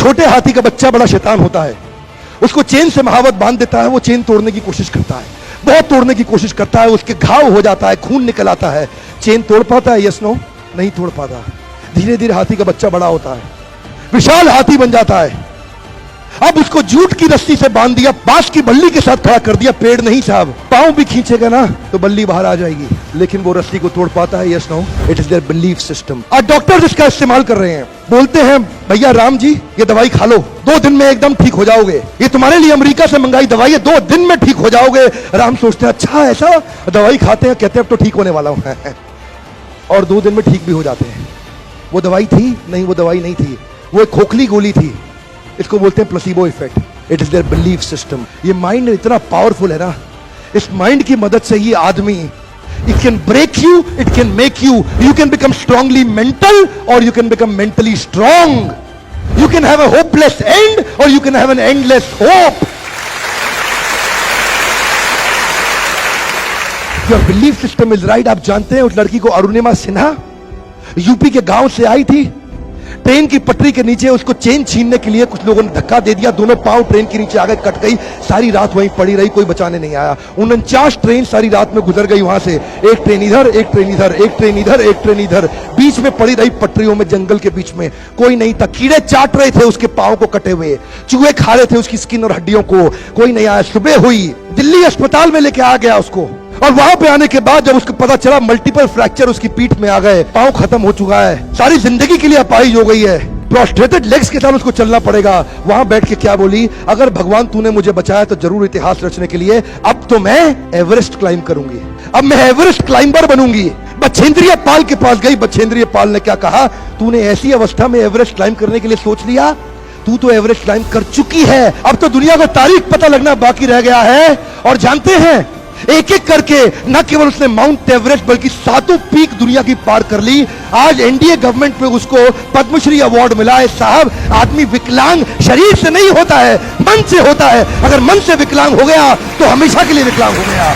छोटे हाथी का बच्चा बड़ा शैतान होता है, उसको चेन से महावत बांध देता है, वो चेन तोड़ने की कोशिश करता है, बहुत तोड़ने की कोशिश करता है, उसके घाव हो जाता है, खून निकल आता है। चेन तोड़ पाता है? Yes no? नहीं तोड़ पाता। धीरे धीरे हाथी का बच्चा बड़ा होता है, विशाल हाथी बन जाता है। अब उसको जूट की रस्सी से बांध दिया, बांस की बल्ली के साथ खड़ा कर दिया। पेड़ नहीं साहब, पांव भी खींचेगा ना तो बल्ली बाहर आ जाएगी, लेकिन वो रस्सी को तोड़ पाता है? Yes no? It is their belief system. और डॉक्टर्स इसका इस्तेमाल कर रहे हैं, बोलते हैं भैया राम जी ये दवाई खा लो, 2 दिन में एकदम ठीक हो जाओगे, ये तुम्हारे लिए अमेरिका से मंगाई दवाई है, 2 दिन में ठीक हो जाओगे। राम सोचते हैं अच्छा ऐसा, दवाई खाते हैं, कहते हैं अब तो ठीक होने वाला हूं और 2 दिन में ठीक भी हो जाते हैं। वो दवाई थी? नहीं, वो दवाई नहीं थी, वो एक खोखली गोली थी। इसको बोलते हैं placebo effect. It is their belief system. ये माइंड इतना पावरफुल है ना, इस माइंड की मदद से ही आदमी, it can break you, it can make you, you can become strongly mental और you can become mentally strong. You can have a hopeless end और you can have an endless hope. Your belief system is right. आप जानते हैं उस लड़की को, Arunima Sinha, UP के गांव से आई थी, ट्रेन की पटरी के नीचे उसको चेन छीनने के लिए कुछ लोगों ने धक्का दे दिया, दोनों पांव ट्रेन के नीचे आ गए, कट गई, सारी रात वहीं पड़ी रही, कोई बचाने नहीं आया। 49 ट्रेन सारी रात में गुजर गई वहां से, एक ट्रेन इधर, एक ट्रेन इधर, एक ट्रेन इधर, एक ट्रेन इधर, बीच में पड़ी रही पटरियों में, जंगल के बीच में, कोई नहीं था। कीड़े चाट रहे थे उसके पांव को कटे हुए, चूहे खा रहे थे उसकी स्किन और हड्डियों को, कोई नहीं आया। सुबह हुई, दिल्ली अस्पताल में लेके आ गया उसको, और वहां पे आने के बाद जब उसको पता चला मल्टीपल फ्रैक्चर उसकी पीठ में आ गए, पांव खत्म हो चुका है, सारी जिंदगी के लिए अपाहिज हो गई है, प्रोस्ट्रेटेड लेग्स के साथ उसको चलना पड़ेगा। वहां बैठ के क्या बोली? अगर भगवान तूने मुझे बचाया तो जरूर इतिहास रचने के लिए, अब तो मैं एवरेस्ट क्लाइंब करूंगी, अब मैं एवरेस्ट क्लाइंबर बनूंगी। बछेंद्रिय पाल के पास गई, बछेंद्रिय पाल ने क्या कहा? तूने ऐसी अवस्था में एवरेस्ट क्लाइंब करने के लिए सोच लिया? तू तो एवरेस्ट क्लाइंब कर चुकी है, अब तो दुनिया को तारीख पता लगना बाकी रह गया है। और जानते हैं, एक एक करके न केवल उसने माउंट एवरेस्ट बल्कि 7 पीक दुनिया की पार कर ली। आज एनडीए गवर्नमेंट में उसको पद्मश्री अवार्ड मिला है। साहब, आदमी विकलांग शरीर से नहीं होता है, मन से होता है। अगर मन से विकलांग हो गया तो हमेशा के लिए विकलांग हो गया।